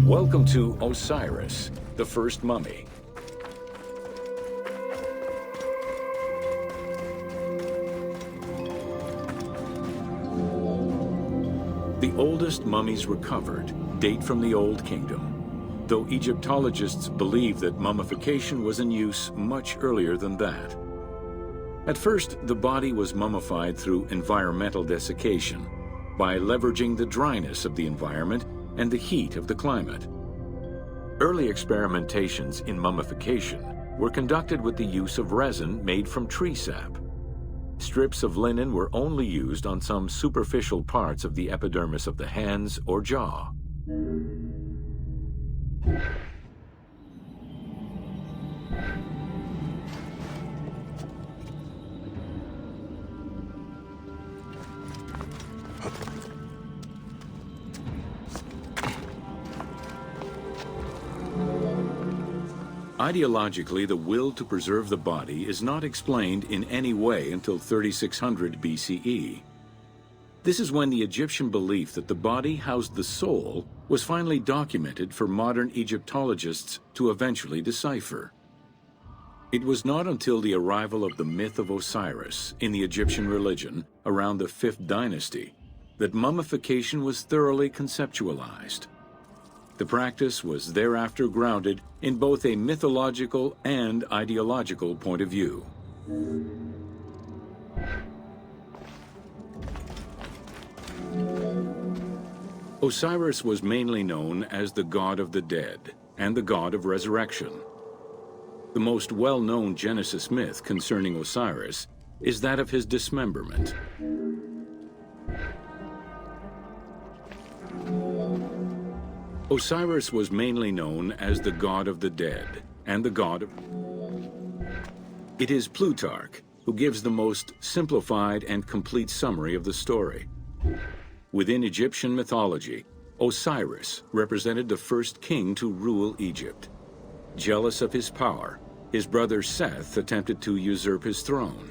Welcome to Osiris, the first mummy. The oldest mummies recovered date from the Old Kingdom, though Egyptologists believe that mummification was in use much earlier than that. At first, the body was mummified through environmental desiccation, by leveraging the dryness of the environment and the heat of the climate. Early experimentations in mummification were conducted with the use of resin made from tree sap. Strips of linen were only used on some superficial parts of the epidermis of the hands or jaw. Ideologically, the will to preserve the body is not explained in any way until 3600 BCE. This is when the Egyptian belief that the body housed the soul was finally documented for modern Egyptologists to eventually decipher. It was not until the arrival of the myth of Osiris in the Egyptian religion around the 5th dynasty that mummification was thoroughly conceptualized. The practice was thereafter grounded in both a mythological and ideological point of view. Osiris was mainly known as the god of the dead and the god of resurrection. The most well-known Genesis myth concerning Osiris is that of his dismemberment. Osiris was mainly known as the god of the dead and the god of... It is Plutarch who gives the most simplified and complete summary of the story. Within Egyptian mythology, Osiris represented the first king to rule Egypt. Jealous of his power, his brother Seth attempted to usurp his throne.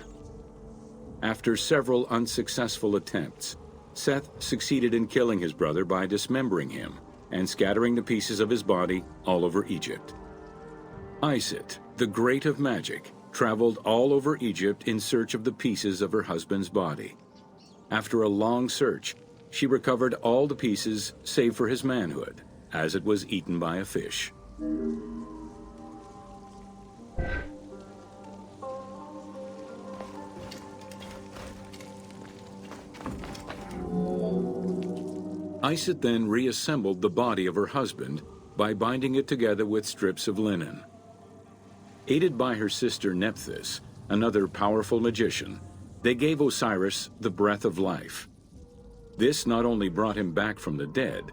After several unsuccessful attempts, Seth succeeded in killing his brother by dismembering him and scattering the pieces of his body all over Egypt. Isit, the great of magic, traveled all over Egypt in search of the pieces of her husband's body. After a long search, she recovered all the pieces save for his manhood, as it was eaten by a fish. Isit then reassembled the body of her husband by binding it together with strips of linen. Aided by her sister Nephthys, another powerful magician, they gave Osiris the breath of life. This not only brought him back from the dead,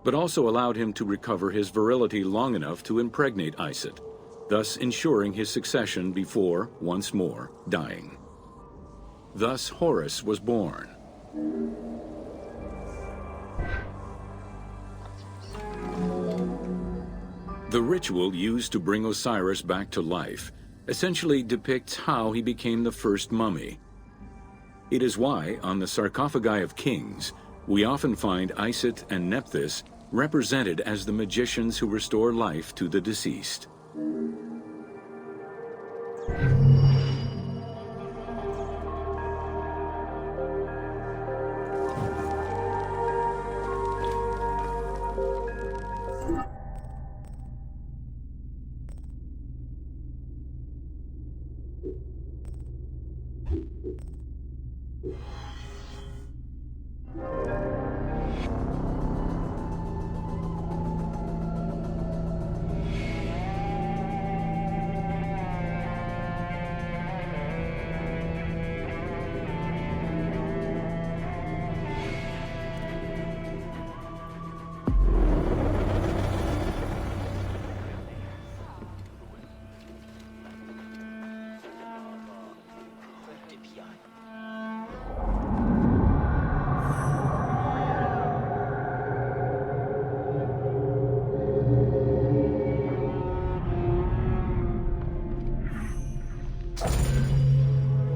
but also allowed him to recover his virility long enough to impregnate Isit, thus ensuring his succession before, once more, dying. Thus Horus was born. The ritual used to bring Osiris back to life essentially depicts how he became the first mummy. It is why, on the sarcophagi of kings, we often find Isit and Nephthys represented as the magicians who restore life to the deceased.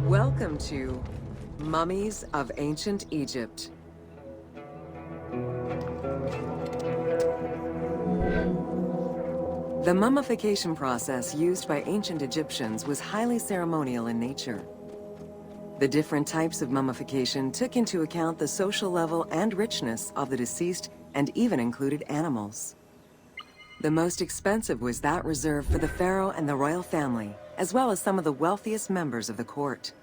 Welcome to Mummies of Ancient Egypt. The mummification process used by ancient Egyptians was highly ceremonial in nature. The different types of mummification took into account the social level and richness of the deceased and even included animals. The most expensive was that reserved for the pharaoh and the royal family, as well as some of the wealthiest members of the court.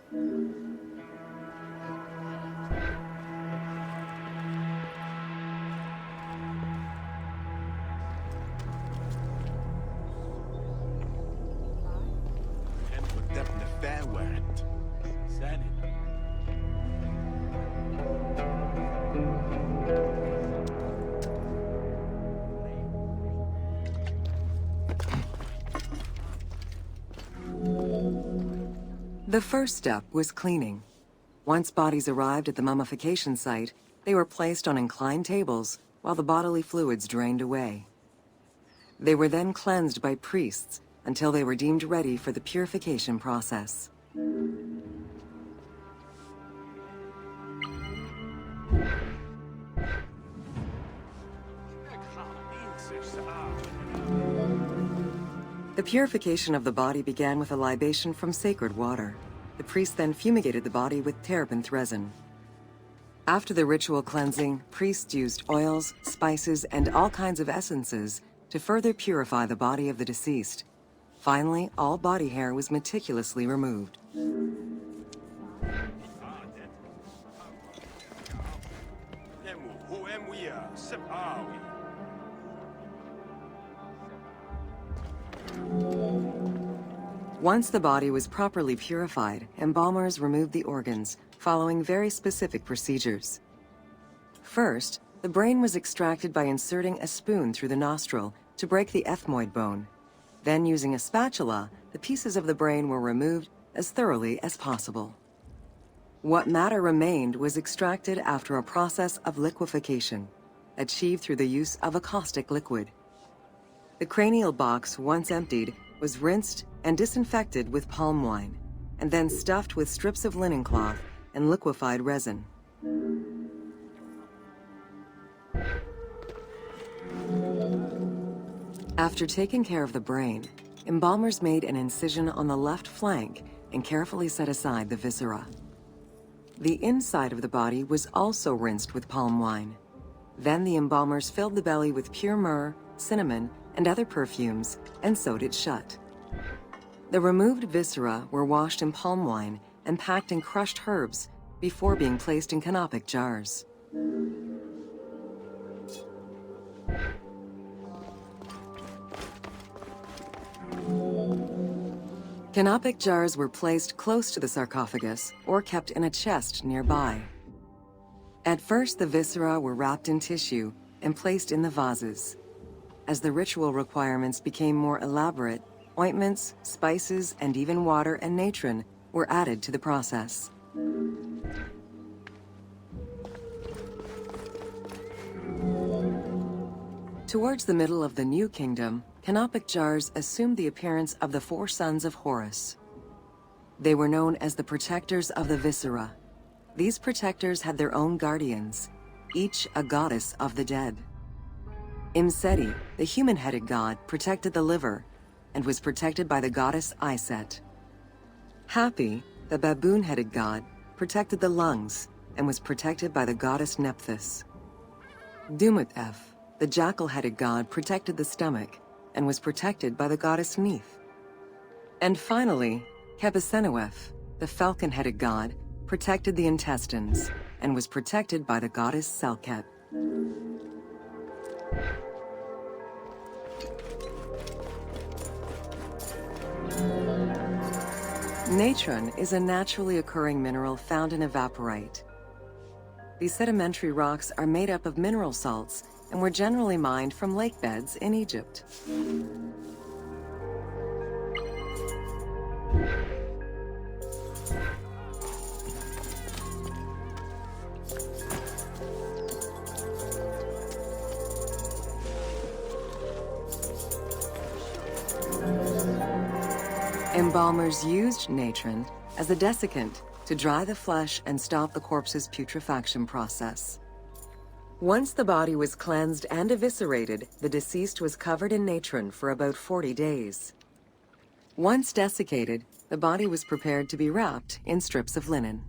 The first step was cleaning. Once bodies arrived at the mummification site, they were placed on inclined tables while the bodily fluids drained away. They were then cleansed by priests until they were deemed ready for the purification process. The purification of the body began with a libation from sacred water. The priest then fumigated the body with terebinth resin. After the ritual cleansing, priests used oils, spices, and all kinds of essences to further purify the body of the deceased. Finally, all body hair was meticulously removed. Once the body was properly purified, embalmers removed the organs, following very specific procedures. First, the brain was extracted by inserting a spoon through the nostril to break the ethmoid bone. Then, using a spatula, the pieces of the brain were removed as thoroughly as possible. What matter remained was extracted after a process of liquefaction, achieved through the use of a caustic liquid. The cranial box, once emptied, was rinsed and disinfected with palm wine, and then stuffed with strips of linen cloth and liquefied resin. After taking care of the brain, embalmers made an incision on the left flank and carefully set aside the viscera. The inside of the body was also rinsed with palm wine. Then the embalmers filled the belly with pure myrrh, cinnamon, and other perfumes, and sewed it shut. The removed viscera were washed in palm wine and packed in crushed herbs before being placed in canopic jars. Canopic jars were placed close to the sarcophagus or kept in a chest nearby. At first, the viscera were wrapped in tissue and placed in the vases. As the ritual requirements became more elaborate, ointments, spices, and even water and natron were added to the process. Towards the middle of the New Kingdom, canopic jars assumed the appearance of the 4 sons of Horus. They were known as the protectors of the viscera. These protectors had their own guardians, each a goddess of the dead. Imseti, the human-headed god, protected the liver and was protected by the goddess Iset. Hapi, the baboon-headed god, protected the lungs and was protected by the goddess Nephthys. Dumut-Ef, the jackal-headed god, protected the stomach and was protected by the goddess Neith. And finally, Kebesenuef, the falcon-headed god, protected the intestines and was protected by the goddess Selket. Natron is a naturally occurring mineral found in evaporite. These sedimentary rocks are made up of mineral salts and were generally mined from lake beds in Egypt. Embalmers used natron as a desiccant to dry the flesh and stop the corpse's putrefaction process. Once the body was cleansed and eviscerated, the deceased was covered in natron for about 40 days. Once desiccated, the body was prepared to be wrapped in strips of linen.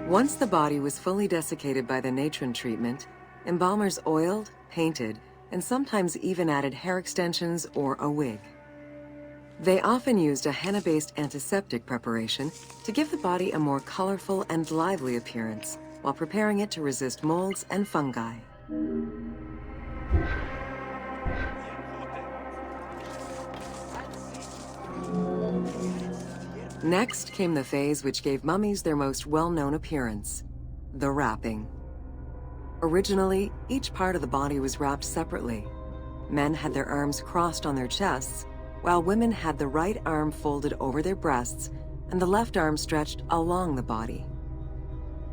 Once the body was fully desiccated by the natron treatment, embalmers oiled, painted, and sometimes even added hair extensions or a wig. They often used a henna-based antiseptic preparation to give the body a more colorful and lively appearance while preparing it to resist molds and fungi. Next came the phase which gave mummies their most well-known appearance, the wrapping. Originally, each part of the body was wrapped separately. Men had their arms crossed on their chests, while women had the right arm folded over their breasts and the left arm stretched along the body.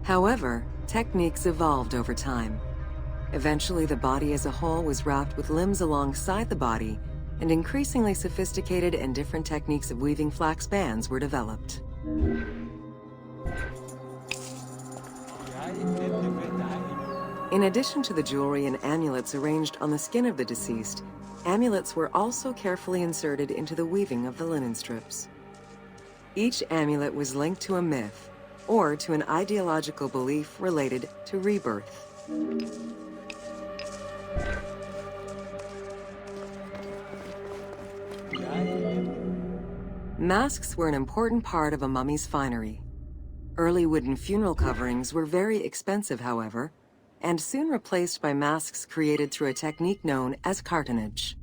However, techniques evolved over time. Eventually, the body as a whole was wrapped with limbs alongside the body, and increasingly sophisticated and different techniques of weaving flax bands were developed. In addition to the jewelry and amulets arranged on the skin of the deceased, amulets were also carefully inserted into the weaving of the linen strips. Each amulet was linked to a myth or to an ideological belief related to rebirth. Masks were an important part of a mummy's finery. Early wooden funeral coverings were very expensive, however, and soon replaced by masks created through a technique known as cartonnage.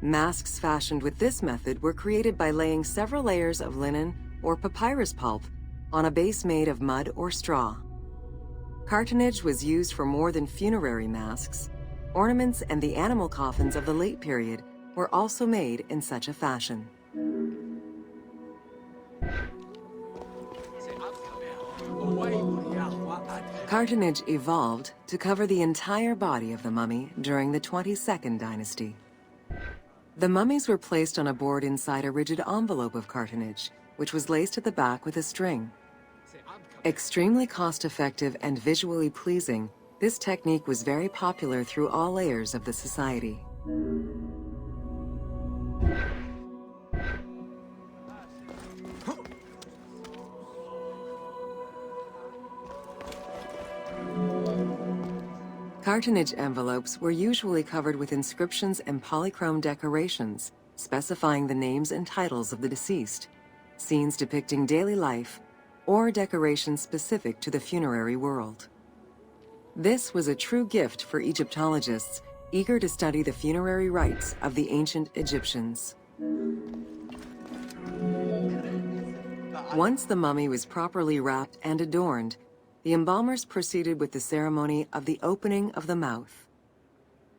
Masks fashioned with this method were created by laying several layers of linen or papyrus pulp on a base made of mud or straw. Cartonnage was used for more than funerary masks. Ornaments and the animal coffins of the late period were also made in such a fashion. Cartonnage evolved to cover the entire body of the mummy during the 22nd dynasty. The mummies were placed on a board inside a rigid envelope of cartonnage, which was laced at the back with a string. Extremely cost-effective and visually pleasing, this technique was very popular through all layers of the society. Cartonnage envelopes were usually covered with inscriptions and polychrome decorations, specifying the names and titles of the deceased, scenes depicting daily life, or decorations specific to the funerary world. This was a true gift for Egyptologists eager to study the funerary rites of the ancient Egyptians. Once the mummy was properly wrapped and adorned, the embalmers proceeded with the ceremony of the opening of the mouth.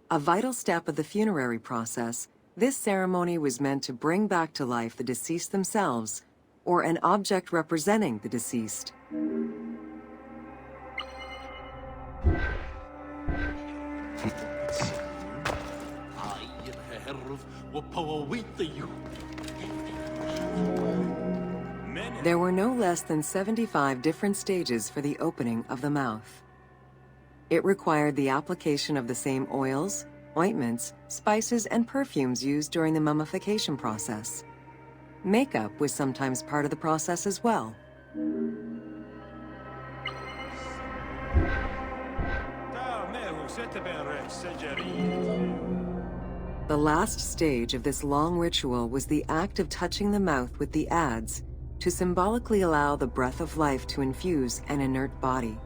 A vital step of the funerary process, this ceremony was meant to bring back to life the deceased themselves, or an object representing the deceased. There were no less than 75 different stages for the opening of the mouth. It required the application of the same oils, ointments, spices, and perfumes used during the mummification process. Makeup was sometimes part of the process as well. The last stage of this long ritual was the act of touching the mouth with the adze to symbolically allow the breath of life to infuse an inert body.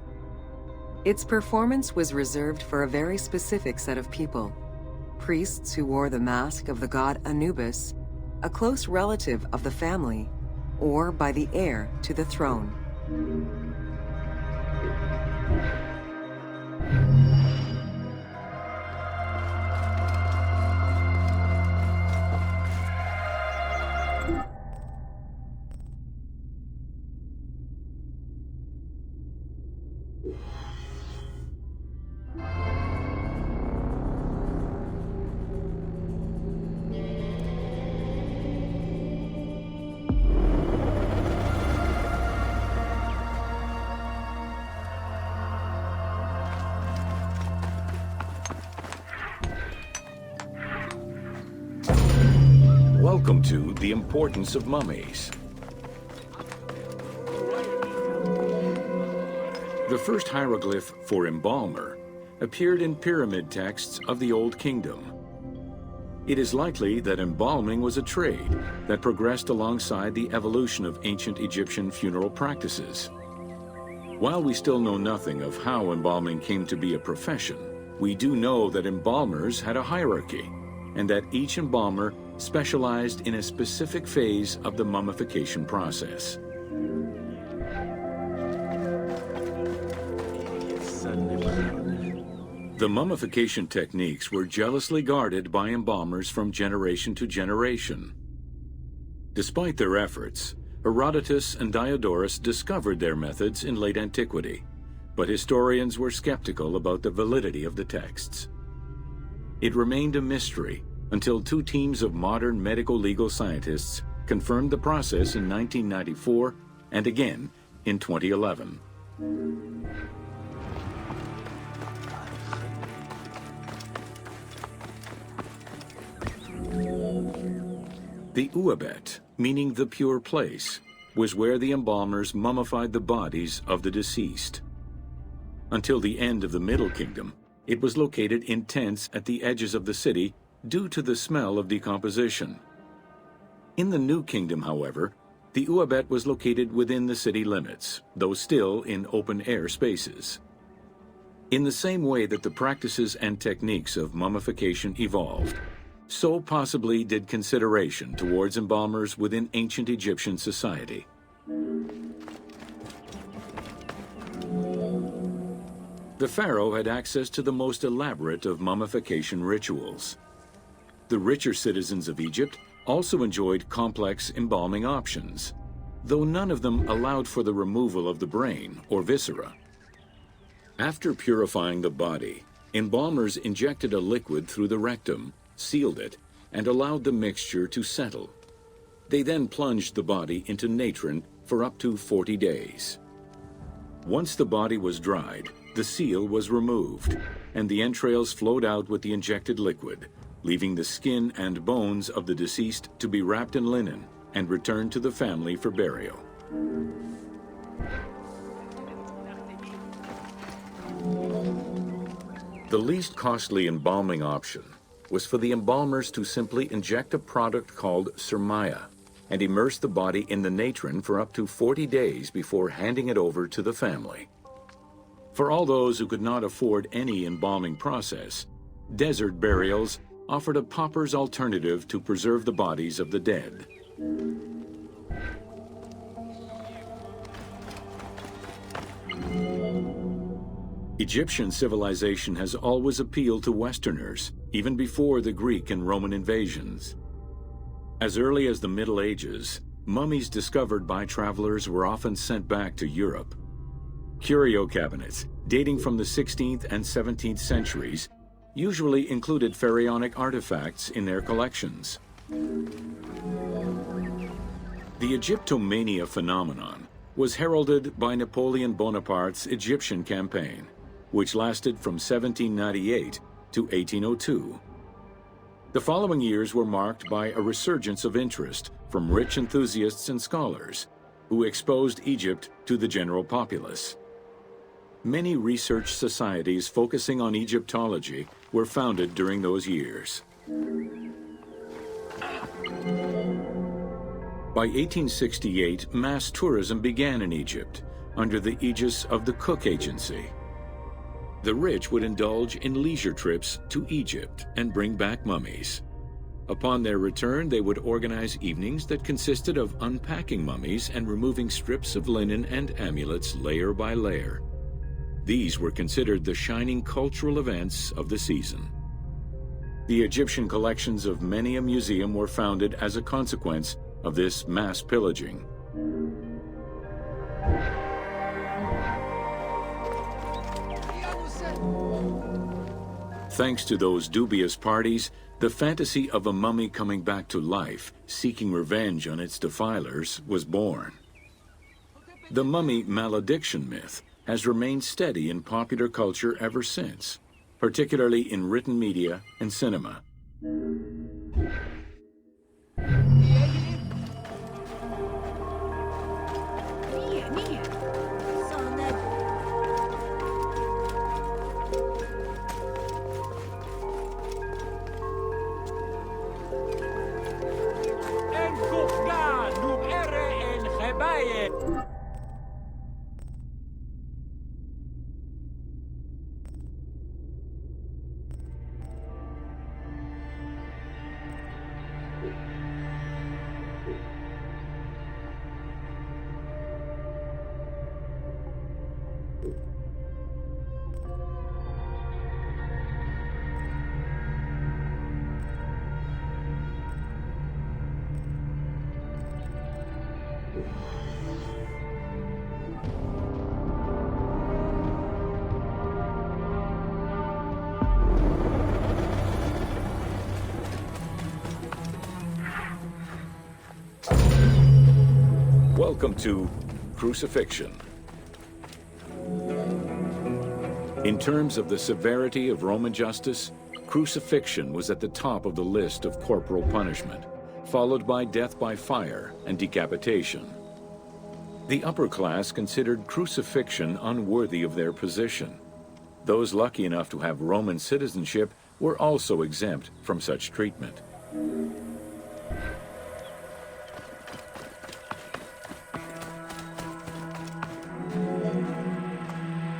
Its performance was reserved for a very specific set of people: priests who wore the mask of the god Anubis, a close relative of the family, or by the heir to the throne. Welcome to The Importance of Mummies. The first hieroglyph for embalmer appeared in pyramid texts of the Old Kingdom. It is likely that embalming was a trade that progressed alongside the evolution of ancient Egyptian funeral practices. While we still know nothing of how embalming came to be a profession, we do know that embalmers had a hierarchy, and that each embalmer specialized in a specific phase of the mummification process. The mummification techniques were jealously guarded by embalmers from generation to generation. Despite their efforts, Herodotus and Diodorus discovered their methods in late antiquity, but historians were skeptical about the validity of the texts. It remained a mystery until two teams of modern medical legal scientists confirmed the process in 1994 and again in 2011. The Uabet, meaning the pure place, was where the embalmers mummified the bodies of the deceased. Until the end of the Middle Kingdom, it was located in tents at the edges of the city due to the smell of decomposition. In the New Kingdom, however, the Uabet was located within the city limits, though still in open-air spaces. In the same way that the practices and techniques of mummification evolved, so possibly did consideration towards embalmers within ancient Egyptian society. The pharaoh had access to the most elaborate of mummification rituals. The richer citizens of Egypt also enjoyed complex embalming options, though none of them allowed for the removal of the brain or viscera. After purifying the body, embalmers injected a liquid through the rectum, sealed it, and allowed the mixture to settle. They then plunged the body into natron for up to 40 days. Once the body was dried, the seal was removed, and the entrails flowed out with the injected liquid, leaving the skin and bones of the deceased to be wrapped in linen and returned to the family for burial. The least costly embalming option was for the embalmers to simply inject a product called surmaya and immerse the body in the natron for up to 40 days before handing it over to the family. For all those who could not afford any embalming process, desert burials offered a pauper's alternative to preserve the bodies of the dead. Egyptian civilization has always appealed to Westerners, even before the Greek and Roman invasions. As early as the Middle Ages, mummies discovered by travelers were often sent back to Europe. Curio cabinets, dating from the 16th and 17th centuries, usually included pharaonic artifacts in their collections. The Egyptomania phenomenon was heralded by Napoleon Bonaparte's Egyptian campaign, which lasted from 1798 to 1802. The following years were marked by a resurgence of interest from rich enthusiasts and scholars who exposed Egypt to the general populace. Many research societies focusing on Egyptology were founded during those years. By 1868, mass tourism began in Egypt under the aegis of the Cook Agency. The rich would indulge in leisure trips to Egypt and bring back mummies. Upon their return, they would organize evenings that consisted of unpacking mummies and removing strips of linen and amulets layer by layer. These were considered the shining cultural events of the season. The Egyptian collections of many a museum were founded as a consequence of this mass pillaging. Thanks to those dubious parties, the fantasy of a mummy coming back to life, seeking revenge on its defilers, was born. The mummy malediction myth has remained steady in popular culture ever since, particularly in written media and cinema. Welcome to Crucifixion. In terms of the severity of Roman justice, crucifixion was at the top of the list of corporal punishment, followed by death by fire and decapitation. The upper class considered crucifixion unworthy of their position. Those lucky enough to have Roman citizenship were also exempt from such treatment.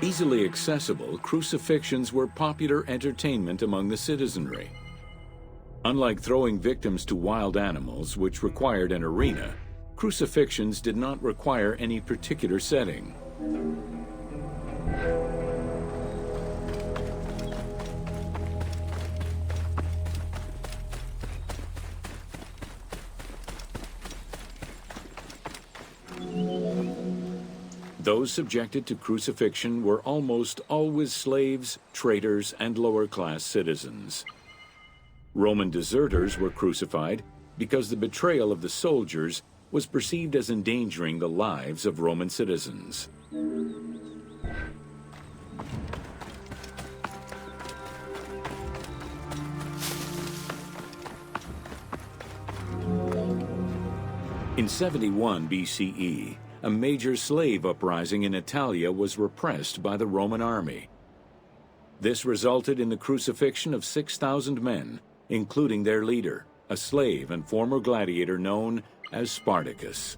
Easily accessible, crucifixions were popular entertainment among the citizenry. Unlike throwing victims to wild animals, which required an arena, crucifixions did not require any particular setting. Those subjected to crucifixion were almost always slaves, traitors, and lower-class citizens. Roman deserters were crucified because the betrayal of the soldiers was perceived as endangering the lives of Roman citizens. In 71 BCE, a major slave uprising in Italia was repressed by the Roman army. This resulted in the crucifixion of 6,000 men, including their leader, a slave and former gladiator known as Spartacus.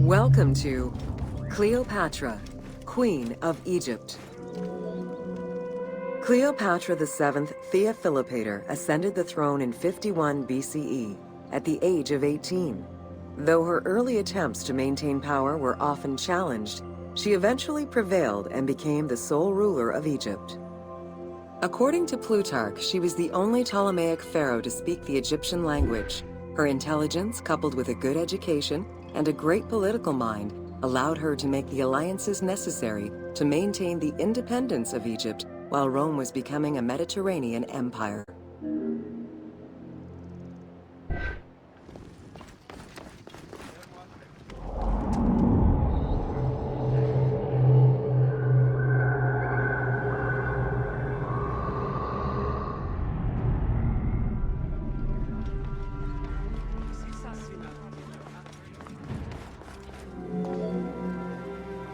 Welcome to Cleopatra, Queen of Egypt. Cleopatra VII Theophilopator ascended the throne in 51 BCE at the age of 18. Though her early attempts to maintain power were often challenged, she eventually prevailed and became the sole ruler of Egypt. According to Plutarch, she was the only Ptolemaic pharaoh to speak the Egyptian language. Her intelligence, coupled with a good education and a great political mind, allowed her to make the alliances necessary to maintain the independence of Egypt while Rome was becoming a Mediterranean empire.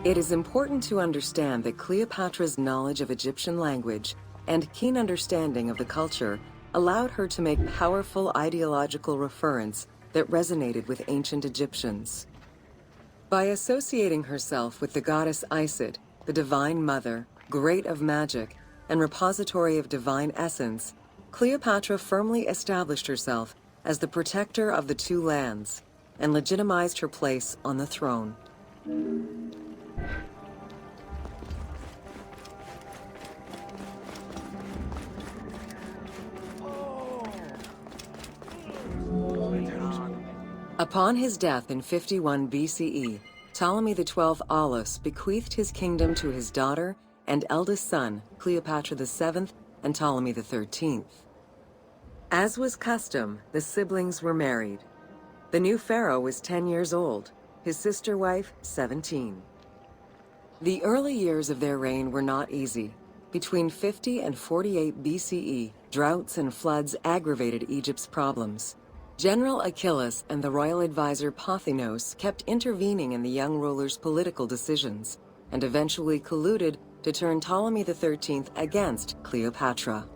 It is important to understand that Cleopatra's knowledge of Egyptian language and keen understanding of the culture allowed her to make powerful ideological reference that resonated with ancient Egyptians. By associating herself with the goddess Isis, the Divine Mother, Great of Magic, and repository of divine essence, Cleopatra firmly established herself as the protector of the two lands and legitimized her place on the throne. Upon his death in 51 BCE, Ptolemy XII Aulus bequeathed his kingdom to his daughter and eldest son, Cleopatra VII and Ptolemy XIII. As was custom, the siblings were married. The new pharaoh was 10 years old, his sister wife 17. The early years of their reign were not easy. Between 50 and 48 BCE, droughts and floods aggravated Egypt's problems. General Achilles and the royal advisor Pothinos kept intervening in the young ruler's political decisions, and eventually colluded to turn Ptolemy XIII against Cleopatra.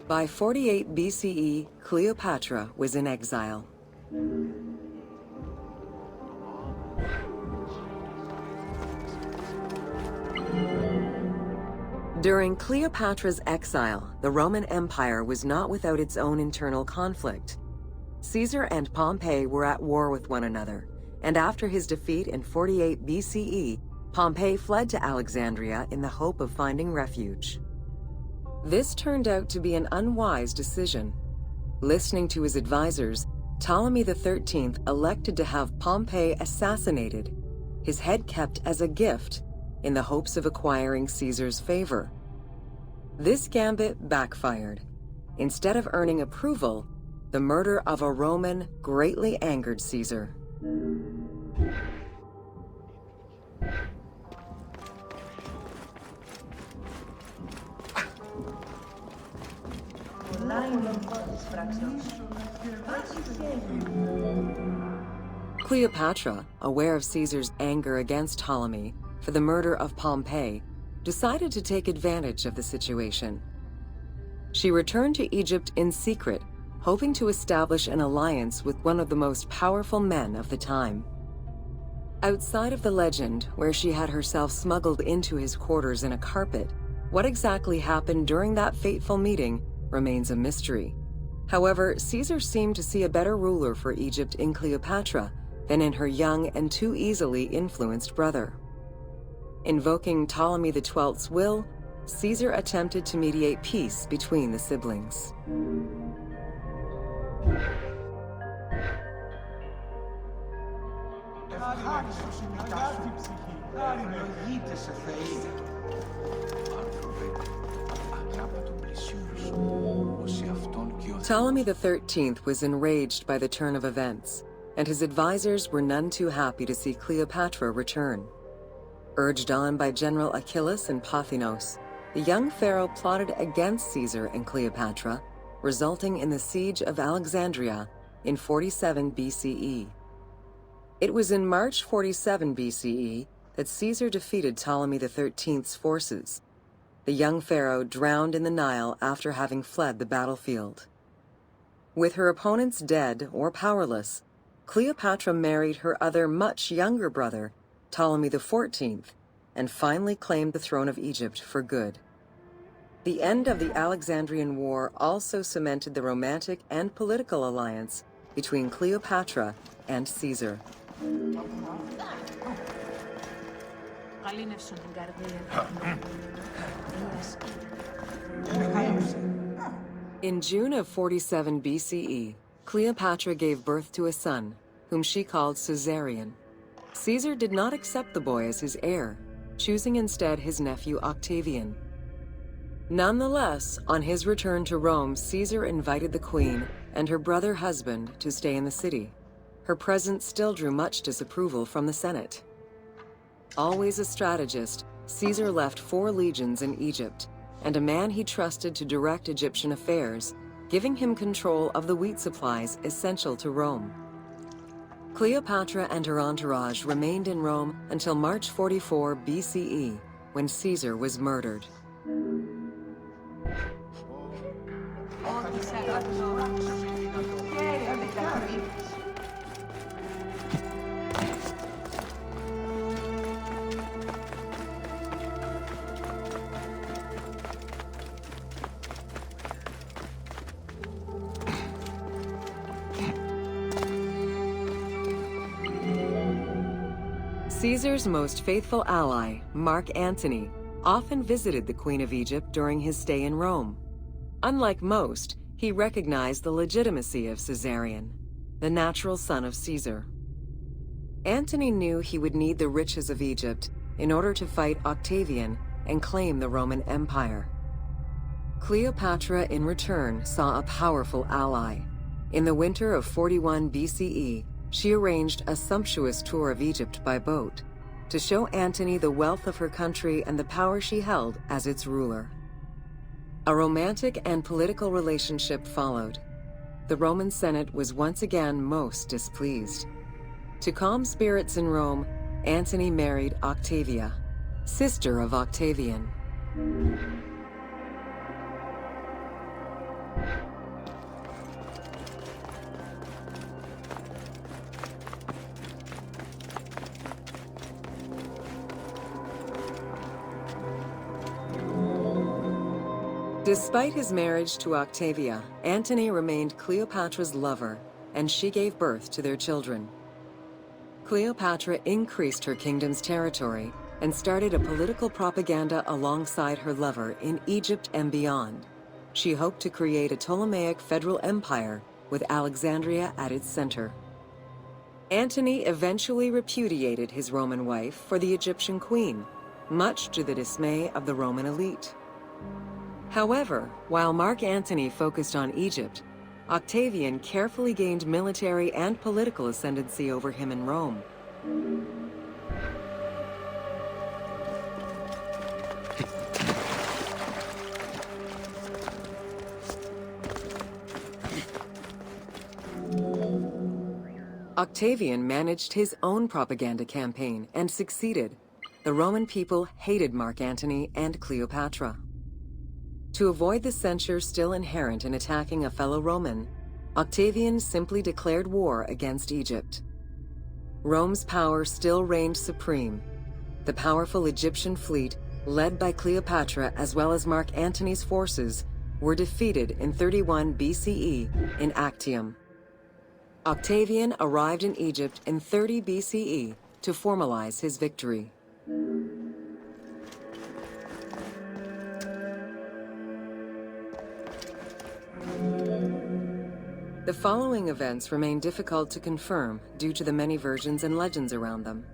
By 48 BCE, Cleopatra was in exile. During Cleopatra's exile, the Roman Empire was not without its own internal conflict. Caesar and Pompey were at war with one another, and after his defeat in 48 BCE, Pompey fled to Alexandria in the hope of finding refuge. This turned out to be an unwise decision. Listening to his advisors, Ptolemy XIII elected to have Pompey assassinated, his head kept as a gift, in the hopes of acquiring Caesar's favor. This gambit backfired. Instead of earning approval, the murder of a Roman greatly angered Caesar. Cleopatra, aware of Caesar's anger against Ptolemy for the murder of Pompey, decided to take advantage of the situation. She returned to Egypt in secret, hoping to establish an alliance with one of the most powerful men of the time. Outside of the legend, where she had herself smuggled into his quarters in a carpet, what exactly happened during that fateful meeting remains a mystery. However, Caesar seemed to see a better ruler for Egypt in Cleopatra than in her young and too easily influenced brother. Invoking Ptolemy XII's will, Caesar attempted to mediate peace between the siblings. Ptolemy XIII was enraged by the turn of events, and his advisors were none too happy to see Cleopatra return. Urged on by General Achilles and Pothinos, the young pharaoh plotted against Caesar and Cleopatra, resulting in the siege of Alexandria in 47 BCE. It was in March 47 BCE that Caesar defeated Ptolemy XIII's forces. The young pharaoh drowned in the Nile after having fled the battlefield. With her opponents dead or powerless, Cleopatra married her other much younger brother, Ptolemy XIV, and finally claimed the throne of Egypt for good. The end of the Alexandrian War also cemented the romantic and political alliance between Cleopatra and Caesar. In June of 47 BCE, Cleopatra gave birth to a son, whom she called Caesarion. Caesar did not accept the boy as his heir, choosing instead his nephew Octavian. Nonetheless, on his return to Rome, Caesar invited the queen and her brother husband to stay in the city. Her presence still drew much disapproval from the Senate. Always a strategist, Caesar left 4 legions in Egypt, and a man he trusted to direct Egyptian affairs, giving him control of the wheat supplies essential to Rome. Cleopatra and her entourage remained in Rome until March 44 BCE, when Caesar was murdered. Caesar's most faithful ally, Mark Antony, often visited the Queen of Egypt during his stay in Rome. Unlike most, he recognized the legitimacy of Caesarion, the natural son of Caesar. Antony knew he would need the riches of Egypt in order to fight Octavian and claim the Roman Empire. Cleopatra, in return, saw a powerful ally. In the winter of 41 BCE, she arranged a sumptuous tour of Egypt by boat to show Antony the wealth of her country and the power she held as its ruler. A romantic and political relationship followed. The Roman Senate was once again most displeased. To calm spirits in Rome, Antony married Octavia, sister of Octavian. Despite his marriage to Octavia, Antony remained Cleopatra's lover, and she gave birth to their children. Cleopatra increased her kingdom's territory and started a political propaganda alongside her lover in Egypt and beyond. She hoped to create a Ptolemaic federal empire with Alexandria at its center. Antony eventually repudiated his Roman wife for the Egyptian queen, much to the dismay of the Roman elite. However, while Mark Antony focused on Egypt, Octavian carefully gained military and political ascendancy over him in Rome. Octavian managed his own propaganda campaign and succeeded. The Roman people hated Mark Antony and Cleopatra. To avoid the censure still inherent in attacking a fellow Roman, Octavian simply declared war against Egypt. Rome's power still reigned supreme. The powerful Egyptian fleet, led by Cleopatra as well as Mark Antony's forces, were defeated in 31 BCE in Actium. Octavian arrived in Egypt in 30 BCE to formalize his victory. The following events remain difficult to confirm due to the many versions and legends around them.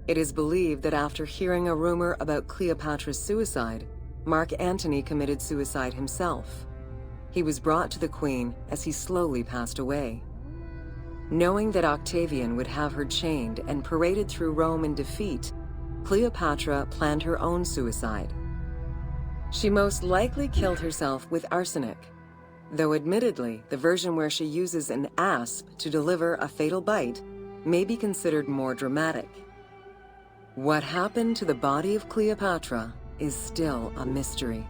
It is believed that after hearing a rumor about Cleopatra's suicide, Mark Antony committed suicide himself. He was brought to the queen as he slowly passed away. Knowing that Octavian would have her chained and paraded through Rome in defeat, Cleopatra planned her own suicide. She most likely killed herself with arsenic, though admittedly, the version where she uses an asp to deliver a fatal bite may be considered more dramatic. What happened to the body of Cleopatra is still a mystery.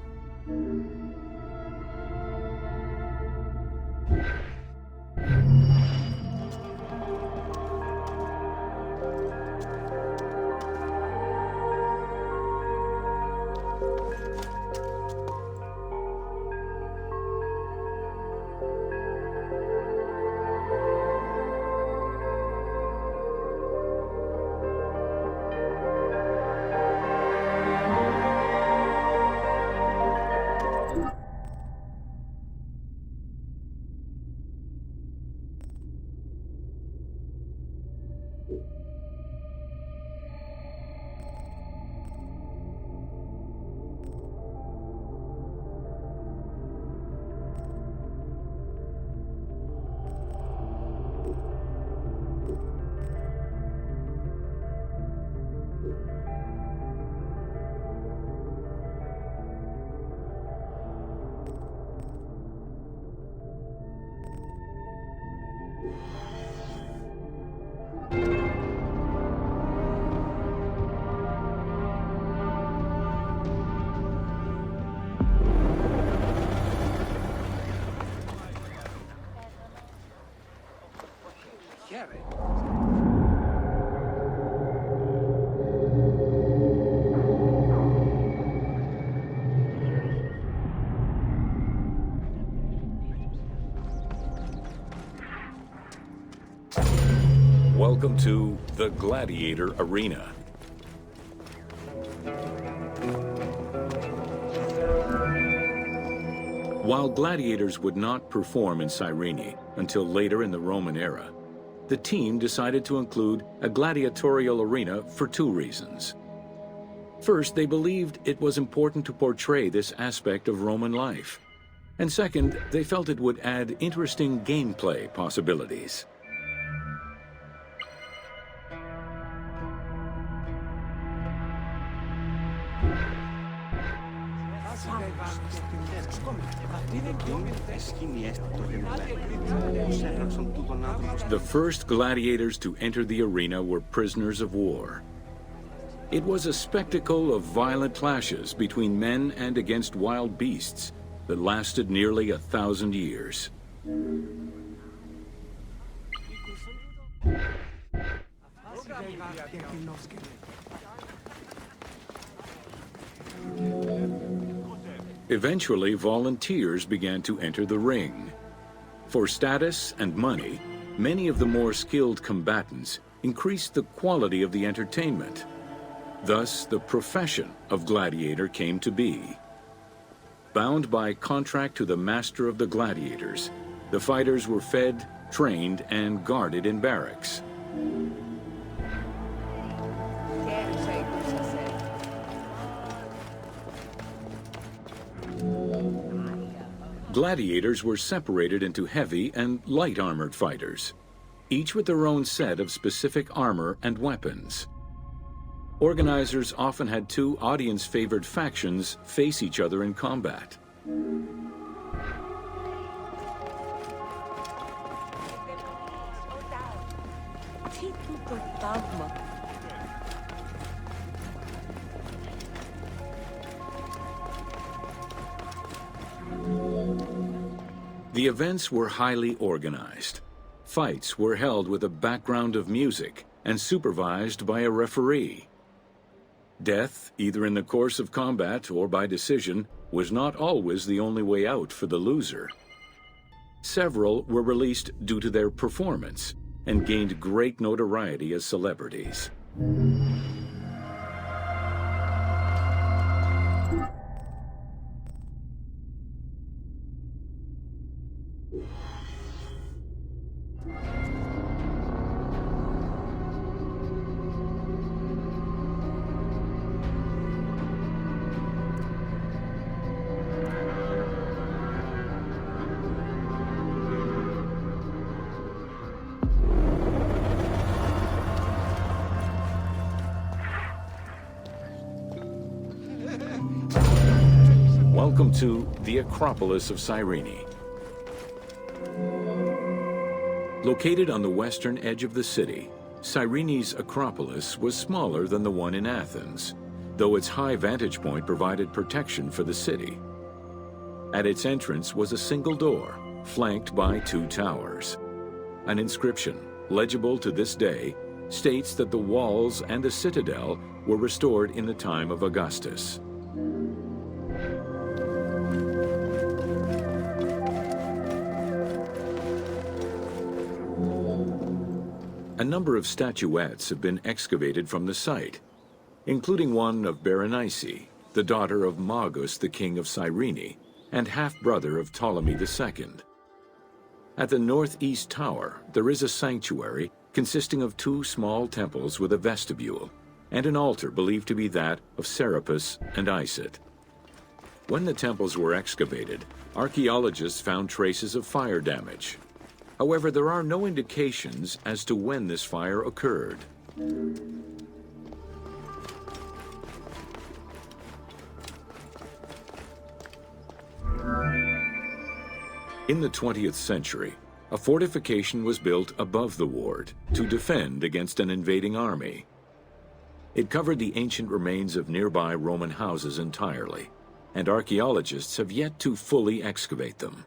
Welcome to the Gladiator Arena. While gladiators would not perform in Cyrene until later in the Roman era, the team decided to include a gladiatorial arena for two reasons. First, they believed it was important to portray this aspect of Roman life. And second, they felt it would add interesting gameplay possibilities. The first gladiators to enter the arena were prisoners of war. It was a spectacle of violent clashes between men and against wild beasts that lasted nearly 1,000 years. Eventually, volunteers began to enter the ring. For status and money, many of the more skilled combatants increased the quality of the entertainment. Thus, the profession of gladiator came to be. Bound by contract to the master of the gladiators, the fighters were fed, trained, and guarded in barracks. Gladiators were separated into heavy and light armored fighters, each with their own set of specific armor and weapons. Organizers often had two audience-favored factions face each other in combat. The events were highly organized. Fights were held with a background of music and supervised by a referee. Death, either in the course of combat or by decision, was not always the only way out for the loser. Several were released due to their performance and gained great notoriety as celebrities. Welcome to the Acropolis of Cyrene. Located on the western edge of the city, Cyrene's Acropolis was smaller than the one in Athens, though its high vantage point provided protection for the city. At its entrance was a single door, flanked by two towers. An inscription, legible to this day, states that the walls and the citadel were restored in the time of Augustus. A number of statuettes have been excavated from the site, including one of Berenice, the daughter of Magus, the king of Cyrene, and half-brother of Ptolemy II. At the northeast tower, there is a sanctuary consisting of two small temples with a vestibule, and an altar believed to be that of Serapis and Isis. When the temples were excavated, archaeologists found traces of fire damage. However, there are no indications as to when this fire occurred. In the 20th century, a fortification was built above the ward to defend against an invading army. It covered the ancient remains of nearby Roman houses entirely, and archaeologists have yet to fully excavate them.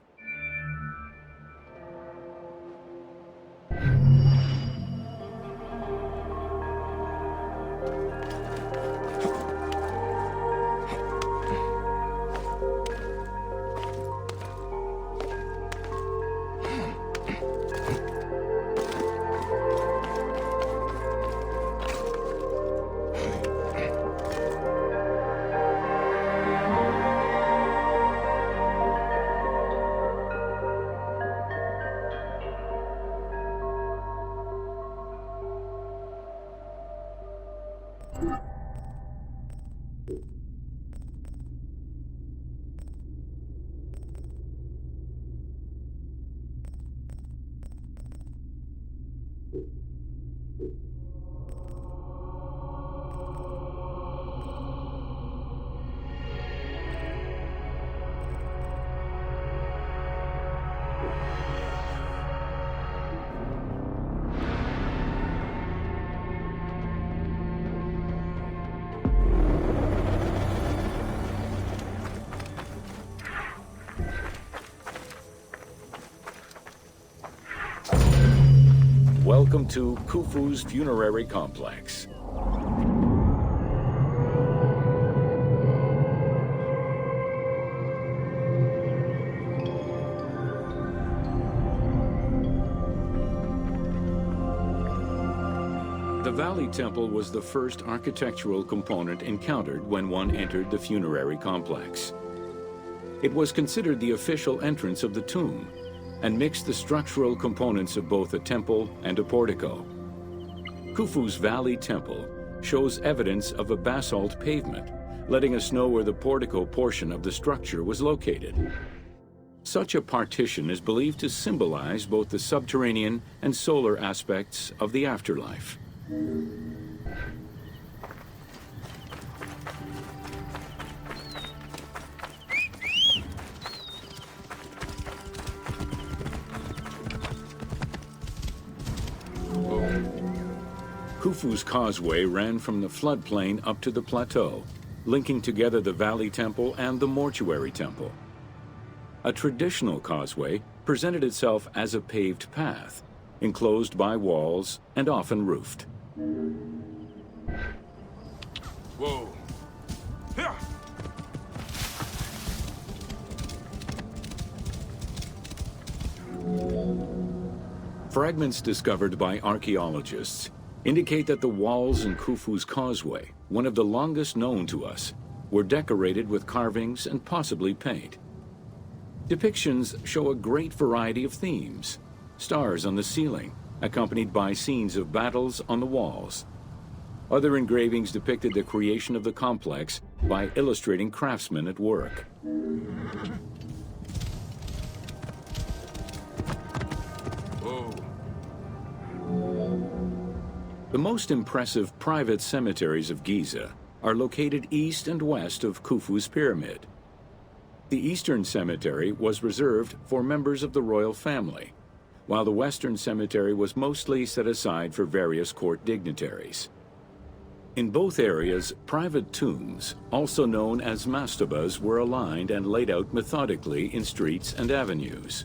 Welcome to Khufu's funerary complex. The Valley Temple was the first architectural component encountered when one entered the funerary complex. It was considered the official entrance of the tomb, and mixed the structural components of both a temple and a portico. Khufu's Valley Temple shows evidence of a basalt pavement, letting us know where the portico portion of the structure was located. Such a partition is believed to symbolize both the subterranean and solar aspects of the afterlife. Khufu's causeway ran from the floodplain up to the plateau, linking together the Valley Temple and the Mortuary Temple. A traditional causeway presented itself as a paved path, enclosed by walls and often roofed. Whoa. Yeah. Fragments discovered by archaeologists indicate that the walls in Khufu's causeway, one of the longest known to us, were decorated with carvings and possibly paint. Depictions show a great variety of themes: stars on the ceiling, accompanied by scenes of battles on the walls. Other engravings depicted the creation of the complex by illustrating craftsmen at work. Whoa. The most impressive private cemeteries of Giza are located east and west of Khufu's pyramid. The Eastern Cemetery was reserved for members of the royal family, while the Western Cemetery was mostly set aside for various court dignitaries. In both areas, private tombs, also known as mastabas, were aligned and laid out methodically in streets and avenues.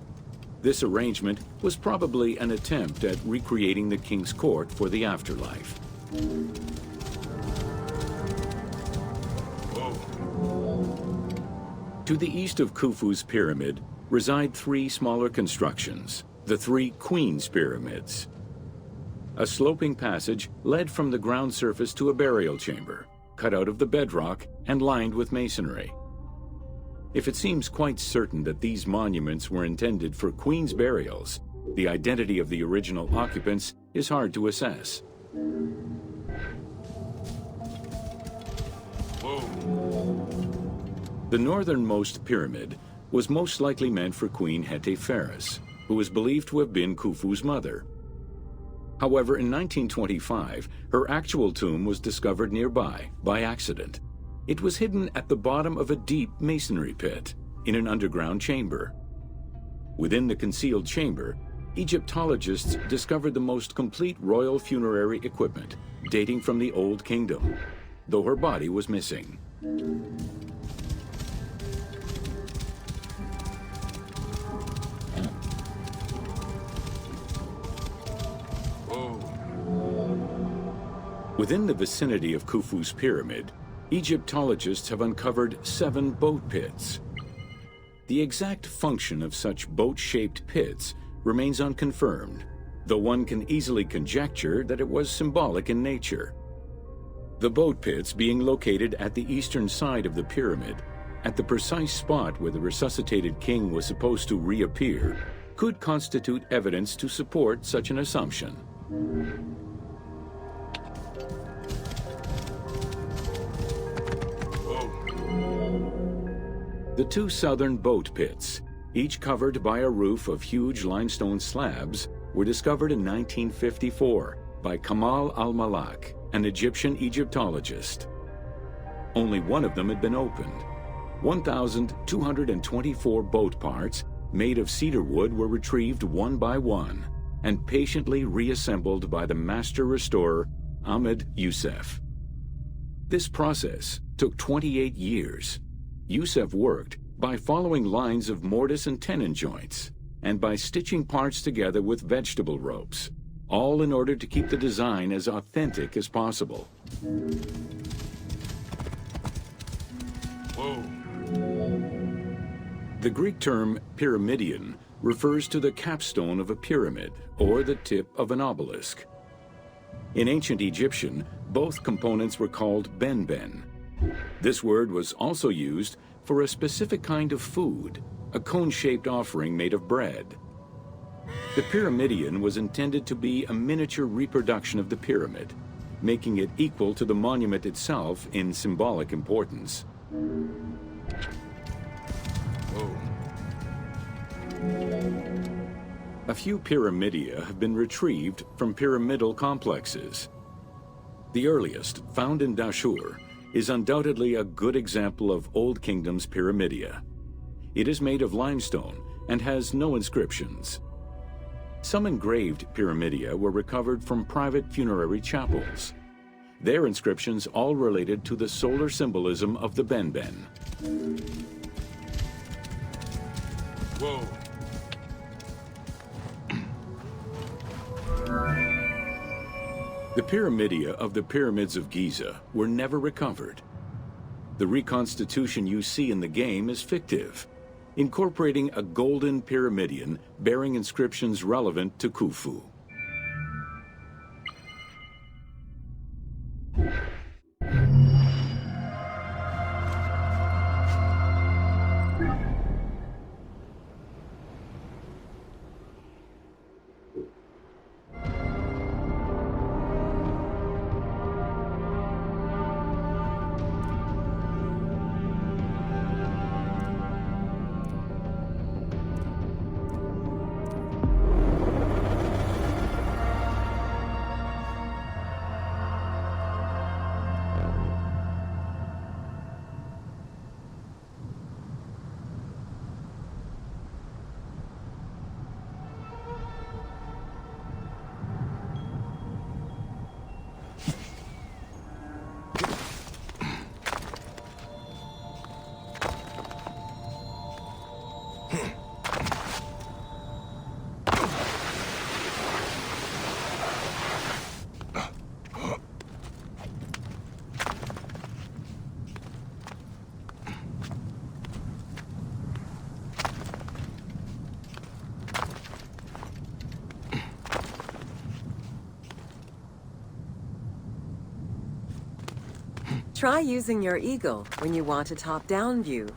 This arrangement was probably an attempt at recreating the king's court for the afterlife. Whoa. To the east of Khufu's pyramid reside three smaller constructions, the three Queen's Pyramids. A sloping passage led from the ground surface to a burial chamber, cut out of the bedrock and lined with masonry. If it seems quite certain that these monuments were intended for queen's burials, the identity of the original occupants is hard to assess. Whoa. The northernmost pyramid was most likely meant for Queen Hetepheres, who is believed to have been Khufu's mother. However, in 1925, her actual tomb was discovered nearby by accident. It was hidden at the bottom of a deep masonry pit in an underground chamber. Within the concealed chamber, Egyptologists discovered the most complete royal funerary equipment, dating from the Old Kingdom, though her body was missing. Within the vicinity of Khufu's pyramid, Egyptologists have uncovered 7 boat pits. The exact function of such boat-shaped pits remains unconfirmed, though one can easily conjecture that it was symbolic in nature. The boat pits being located at the eastern side of the pyramid, at the precise spot where the resuscitated king was supposed to reappear, could constitute evidence to support such an assumption. The two southern boat pits, each covered by a roof of huge limestone slabs, were discovered in 1954 by Kamal al-Malak, an Egyptian Egyptologist. Only one of them had been opened. 1,224 boat parts made of cedar wood were retrieved one by one and patiently reassembled by the master restorer Ahmed Youssef. This process took 28 years. Youssef worked by following lines of mortise and tenon joints and by stitching parts together with vegetable ropes, all in order to keep the design as authentic as possible. Whoa. The Greek term pyramidion refers to the capstone of a pyramid or the tip of an obelisk. In ancient Egyptian, both components were called benben. This word was also used for a specific kind of food, a cone-shaped offering made of bread. The pyramidion was intended to be a miniature reproduction of the pyramid, making it equal to the monument itself in symbolic importance. Whoa. A few pyramidia have been retrieved from pyramidal complexes. The earliest, found in Dashur, is undoubtedly a good example of Old Kingdom's pyramidia. It is made of limestone and has no inscriptions. Some engraved pyramidia were recovered from private funerary chapels. Their inscriptions all related to the solar symbolism of the benben. Whoa. The pyramidia of the pyramids of Giza were never recovered. The reconstitution you see in the game is fictive, incorporating a golden pyramidion bearing inscriptions relevant to Khufu. Try using your eagle when you want a top-down view.